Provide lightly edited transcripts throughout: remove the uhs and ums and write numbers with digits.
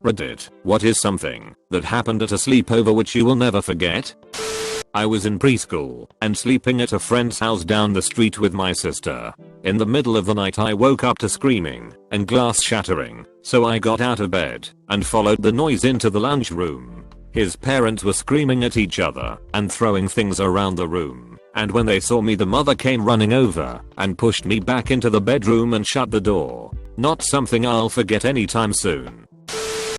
Reddit, what is something that happened at a sleepover which you will never forget? I was in preschool and sleeping at a friend's house down the street with my sister. In the middle of the night I woke up to screaming and glass shattering, so I got out of bed and followed the noise into the lunchroom. His parents were screaming at each other and throwing things around the room, and when they saw me the mother came running over and pushed me back into the bedroom and shut the door. Not something I'll forget anytime soon.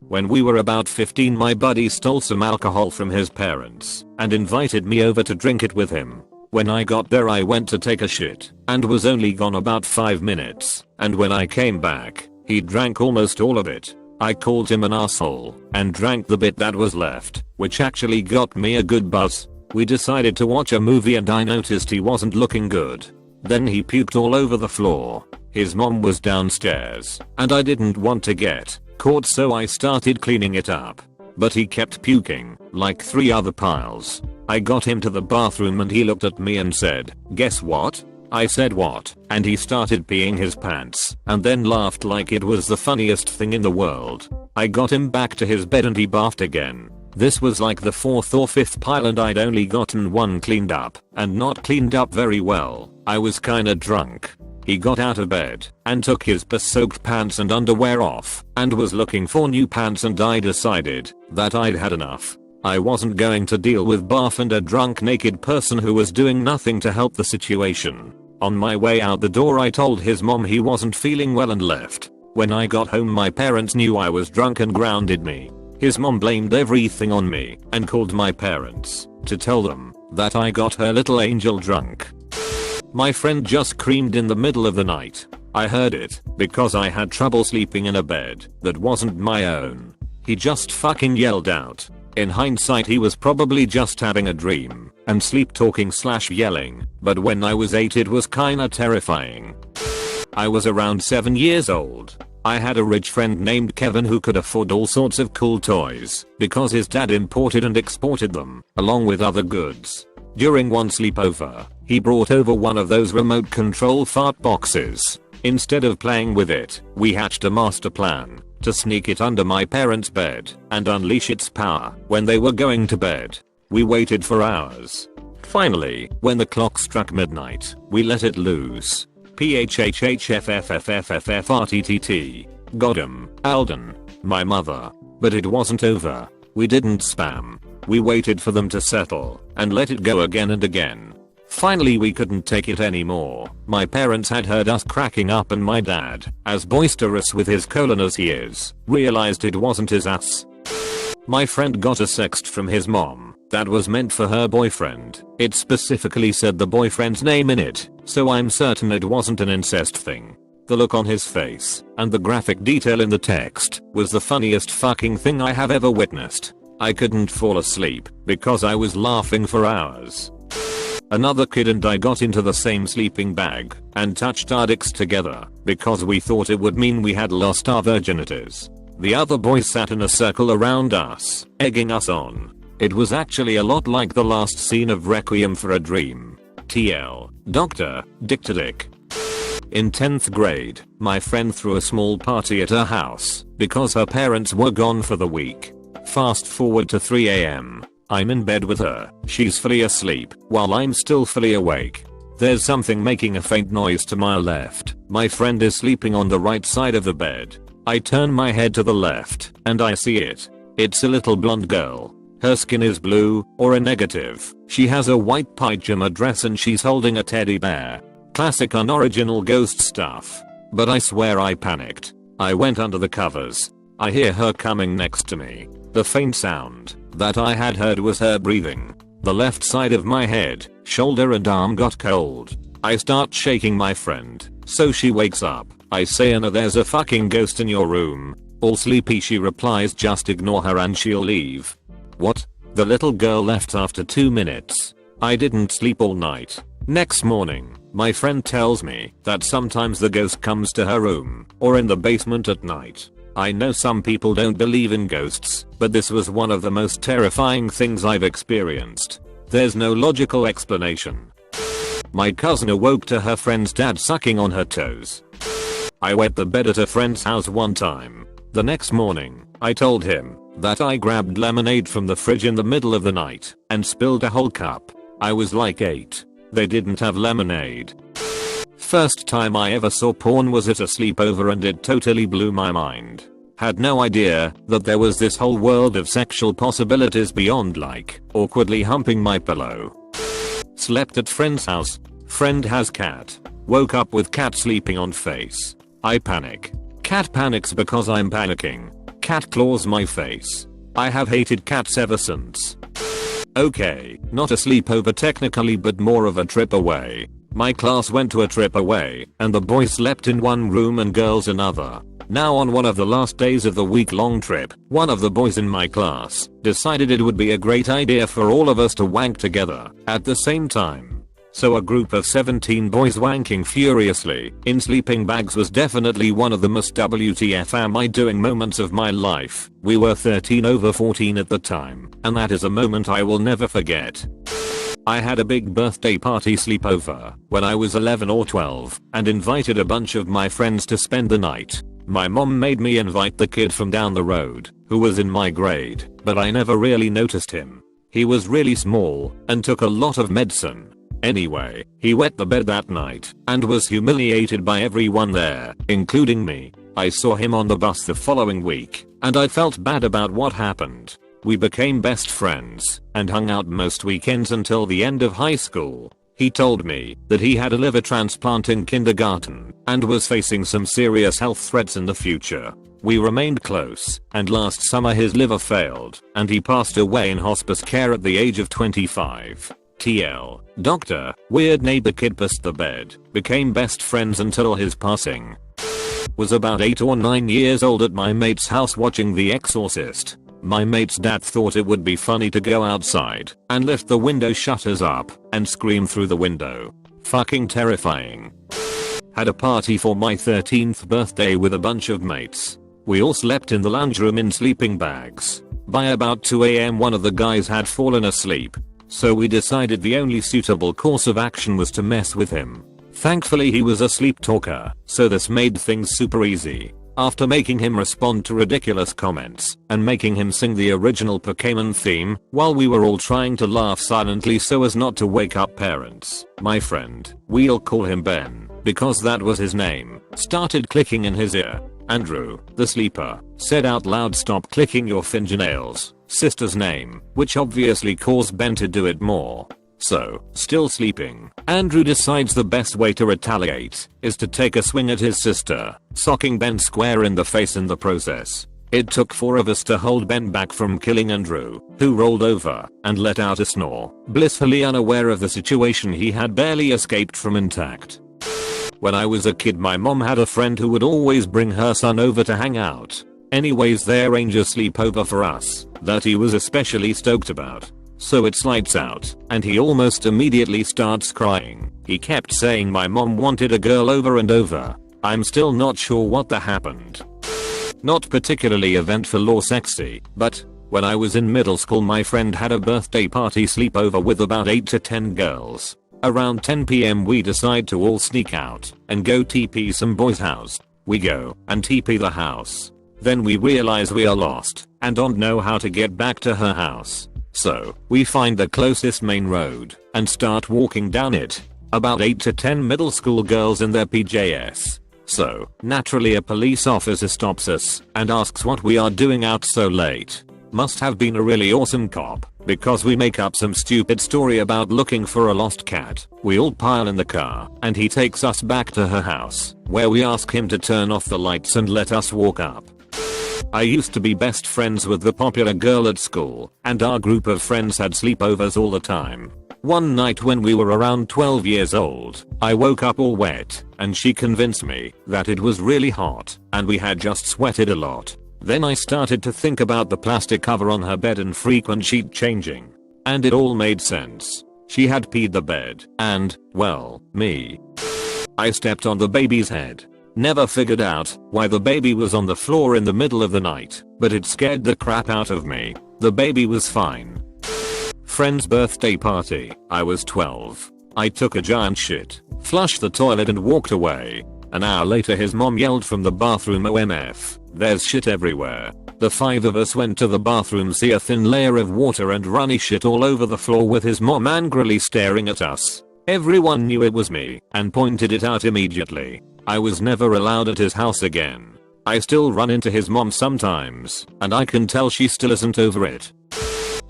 When we were about 15 my buddy stole some alcohol from his parents and invited me over to drink it with him. When I got there I went to take a shit and was only gone about 5 minutes, and when I came back, he drank almost all of it. I called him an asshole and drank the bit that was left, which actually got me a good buzz. We decided to watch a movie and I noticed he wasn't looking good. Then he puked all over the floor. His mom was downstairs and I didn't want to get caught, so I started cleaning it up. But he kept puking, like 3 other piles. I got him to the bathroom and he looked at me and said, "Guess what?" I said, "What?" And he started peeing his pants and then laughed like it was the funniest thing in the world. I got him back to his bed and he bathed again. This was like the 4th or 5th pile and I'd only gotten one cleaned up, and not cleaned up very well. I was kinda drunk. He got out of bed and took his piss-soaked pants and underwear off and was looking for new pants, and I decided that I'd had enough. I wasn't going to deal with bath and a drunk naked person who was doing nothing to help the situation. On my way out the door I told his mom he wasn't feeling well and left. When I got home my parents knew I was drunk and grounded me. His mom blamed everything on me and called my parents to tell them that I got her little angel drunk. My friend just screamed in the middle of the night. I heard it because I had trouble sleeping in a bed that wasn't my own. He just fucking yelled out. In hindsight he was probably just having a dream and sleep talking / yelling, but when I was 8 it was kinda terrifying. I was around 7 years old. I had a rich friend named Kevin who could afford all sorts of cool toys because his dad imported and exported them along with other goods. During one sleepover, he brought over one of those remote control fart boxes. Instead of playing with it, we hatched a master plan to sneak it under my parents' bed and unleash its power when they were going to bed. We waited for hours. Finally, when the clock struck midnight, we let it loose. PHHHFFFFFRTTT. Got him, Alden. My mother. But it wasn't over. We didn't spam. We waited for them to settle and let it go again and again. Finally we couldn't take it anymore. My parents had heard us cracking up and my dad, as boisterous with his colon as he is, realized it wasn't his ass. My friend got a sext from his mom that was meant for her boyfriend. It specifically said the boyfriend's name in it, so I'm certain it wasn't an incest thing. The look on his face and the graphic detail in the text was the funniest fucking thing I have ever witnessed. I couldn't fall asleep because I was laughing for hours. Another kid and I got into the same sleeping bag and touched our dicks together because we thought it would mean we had lost our virginities. The other boys sat in a circle around us, egging us on. It was actually a lot like the last scene of Requiem for a Dream. TL. Dr. Dick to Dick. In 10th grade, my friend threw a small party at her house because her parents were gone for the week. Fast forward to 3 AM. I'm in bed with her. She's fully asleep while I'm still fully awake. There's something making a faint noise to my left. My friend is sleeping on the right side of the bed. I turn my head to the left and I see it. It's a little blonde girl. Her skin is blue, or a negative. She has a white pajama dress and she's holding a teddy bear. Classic unoriginal ghost stuff. But I swear I panicked. I went under the covers. I hear her coming next to me. The faint sound that I had heard was her breathing. The left side of my head, shoulder and arm got cold. I start shaking my friend, so she wakes up. I say, "Anna, there's a fucking ghost in your room." All sleepy she replies, "Just ignore her and she'll leave." What? The little girl left after 2 minutes. I didn't sleep all night. Next morning, my friend tells me that sometimes the ghost comes to her room or in the basement at night. I know some people don't believe in ghosts, but this was one of the most terrifying things I've experienced. There's no logical explanation. My cousin awoke to her friend's dad sucking on her toes. I wet the bed at a friend's house one time. The next morning, I told him that I grabbed lemonade from the fridge in the middle of the night and spilled a whole cup. I was like 8. They didn't have lemonade. First time I ever saw porn was at a sleepover and it totally blew my mind. Had no idea that there was this whole world of sexual possibilities beyond like awkwardly humping my pillow. Slept at friend's house. Friend has cat. Woke up with cat sleeping on face. I panic. Cat panics because I'm panicking. Cat claws my face. I have hated cats ever since. Okay, not a sleepover technically but more of a trip away. My class went to a trip away and the boys slept in one room and girls another. Now on one of the last days of the week-long trip, one of the boys in my class decided it would be a great idea for all of us to wank together at the same time. So a group of 17 boys wanking furiously in sleeping bags was definitely one of the most WTF am I doing moments of my life. We were 13 over 14 at the time, and that is a moment I will never forget. I had a big birthday party sleepover when I was 11 or 12 and invited a bunch of my friends to spend the night. My mom made me invite the kid from down the road who was in my grade, but I never really noticed him. He was really small and took a lot of medicine. Anyway, he wet the bed that night and was humiliated by everyone there, including me. I saw him on the bus the following week and I felt bad about what happened. We became best friends and hung out most weekends until the end of high school. He told me that he had a liver transplant in kindergarten and was facing some serious health threats in the future. We remained close, and last summer his liver failed and he passed away in hospice care at the age of 25. TL. Doctor, weird neighbor kid pissed the bed, became best friends until his passing. Was about 8 or 9 years old at my mate's house watching The Exorcist. My mate's dad thought it would be funny to go outside and lift the window shutters up and scream through the window. Fucking terrifying. Had a party for my 13th birthday with a bunch of mates. We all slept in the lounge room in sleeping bags. By about 2 AM one of the guys had fallen asleep, so we decided the only suitable course of action was to mess with him. Thankfully he was a sleep talker, so this made things super easy. After making him respond to ridiculous comments and making him sing the original Pokemon theme while we were all trying to laugh silently so as not to wake up parents, my friend, we'll call him Ben because that was his name, started clicking in his ear. Andrew, the sleeper, said out loud, "Stop clicking your fingernails," sister's name, which obviously caused Ben to do it more. So, still sleeping, Andrew decides the best way to retaliate is to take a swing at his sister, socking Ben square in the face in the process. It took 4 of us to hold Ben back from killing Andrew, who rolled over and let out a snore, blissfully unaware of the situation he had barely escaped from intact. When I was a kid my mom had a friend who would always bring her son over to hang out. Anyways, they arranged a sleepover for us that he was especially stoked about. So it's lights out, and he almost immediately starts crying. He kept saying my mom wanted a girl over and over. I'm still not sure what that happened. Not particularly eventful or sexy, but when I was in middle school my friend had a birthday party sleepover with about 8 to 10 girls. Around 10 PM we decide to all sneak out and go TP some boy's house. We go and TP the house. Then we realize we are lost and don't know how to get back to her house. So, we find the closest main road and start walking down it. About 8 to 10 middle school girls in their PJs. So, naturally a police officer stops us and asks what we are doing out so late. Must have been a really awesome cop, because we make up some stupid story about looking for a lost cat. We all pile in the car and he takes us back to her house, where we ask him to turn off the lights and let us walk up. I used to be best friends with the popular girl at school, and our group of friends had sleepovers all the time. One night when we were around 12 years old, I woke up all wet, and she convinced me that it was really hot, and we had just sweated a lot. Then I started to think about the plastic cover on her bed and frequent sheet changing. And it all made sense. She had peed the bed, and, well, me. I stepped on the baby's head. Never figured out why the baby was on the floor in the middle of the night, but it scared the crap out of me. The baby was fine. Friend's birthday party. I was 12. I took a giant shit, flushed the toilet and walked away. An hour later his mom yelled from the bathroom, "OMF, there's shit everywhere." The 5 of us went to the bathroom, see a thin layer of water and runny shit all over the floor with his mom angrily staring at us. Everyone knew it was me and pointed it out immediately. I was never allowed at his house again. I still run into his mom sometimes, and I can tell she still isn't over it.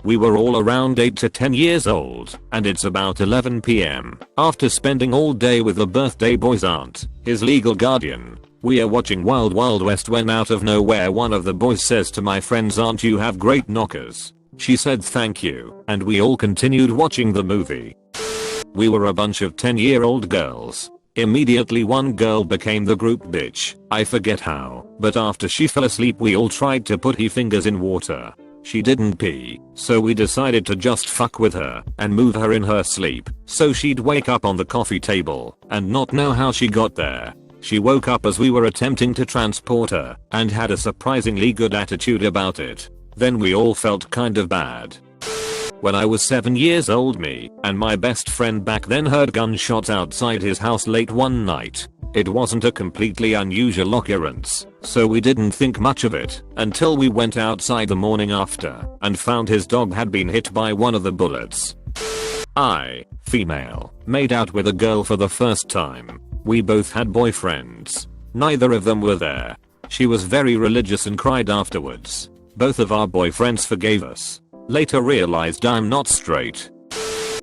We were all around 8 to 10 years old, and it's about 11 PM. After spending all day with the birthday boy's aunt, his legal guardian, we are watching Wild Wild West when out of nowhere one of the boys says to my friend's aunt, "You have great knockers." She said thank you, and we all continued watching the movie. We were a bunch of 10-year-old girls. Immediately one girl became the group bitch. I forget how, but after she fell asleep we all tried to put her fingers in water. She didn't pee, so we decided to just fuck with her and move her in her sleep so she'd wake up on the coffee table and not know how she got there. She woke up as we were attempting to transport her and had a surprisingly good attitude about it. Then we all felt kind of bad. When I was 7 years old, me and my best friend back then heard gunshots outside his house late one night. It wasn't a completely unusual occurrence, so we didn't think much of it until we went outside the morning after and found his dog had been hit by one of the bullets. I, female, made out with a girl for the first time. We both had boyfriends. Neither of them were there. She was very religious and cried afterwards. Both of our boyfriends forgave us. Later realized I'm not straight.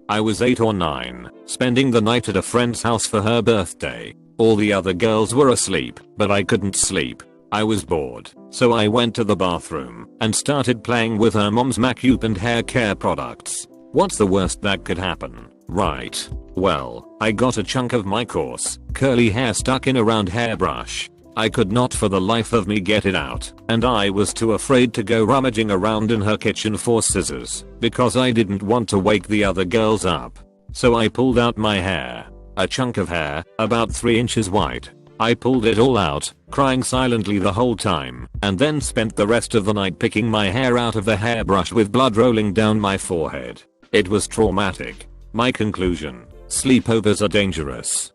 I was 8 or 9, spending the night at a friend's house for her birthday. All the other girls were asleep, but I couldn't sleep. I was bored, so I went to the bathroom and started playing with her mom's makeup and hair care products. What's the worst that could happen, right? Well, I got a chunk of my coarse, curly hair stuck in a round hairbrush. I could not for the life of me get it out, and I was too afraid to go rummaging around in her kitchen for scissors, because I didn't want to wake the other girls up. So I pulled out my hair. A chunk of hair, about 3 inches wide. I pulled it all out, crying silently the whole time, and then spent the rest of the night picking my hair out of the hairbrush with blood rolling down my forehead. It was traumatic. My conclusion: sleepovers are dangerous.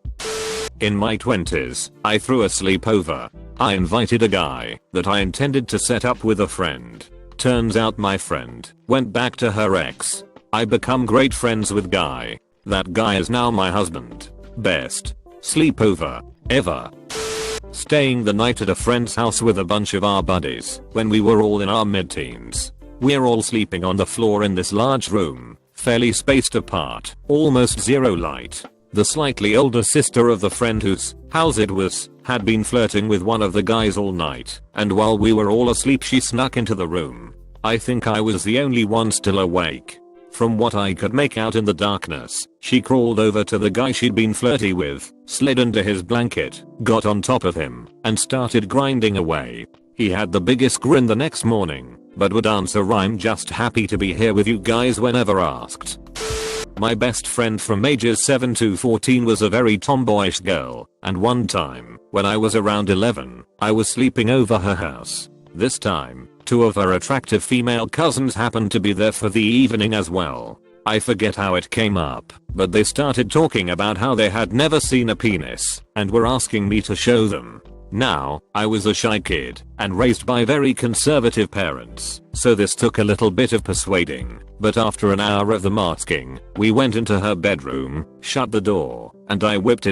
In my 20s, I threw a sleepover. I invited a guy that I intended to set up with a friend. Turns out my friend went back to her ex. I become great friends with guy. That guy is now my husband. Best sleepover ever. Staying the night at a friend's house with a bunch of our buddies when we were all in our mid-teens. We're all sleeping on the floor in this large room, fairly spaced apart, almost zero light. The slightly older sister of the friend whose house it was had been flirting with one of the guys all night, and while we were all asleep she snuck into the room. I think I was the only one still awake. From what I could make out in the darkness, she crawled over to the guy she'd been flirty with, slid under his blanket, got on top of him, and started grinding away. He had the biggest grin the next morning, but would answer, "I'm just happy to be here with you guys" whenever asked. My best friend from ages 7 to 14 was a very tomboyish girl, and one time, when I was around 11, I was sleeping over her house. This time, 2 of her attractive female cousins happened to be there for the evening as well. I forget how it came up, but they started talking about how they had never seen a penis, and were asking me to show them. Now, I was a shy kid, and raised by very conservative parents, so this took a little bit of persuading, but after an hour of them asking, we went into her bedroom, shut the door, and I whipped it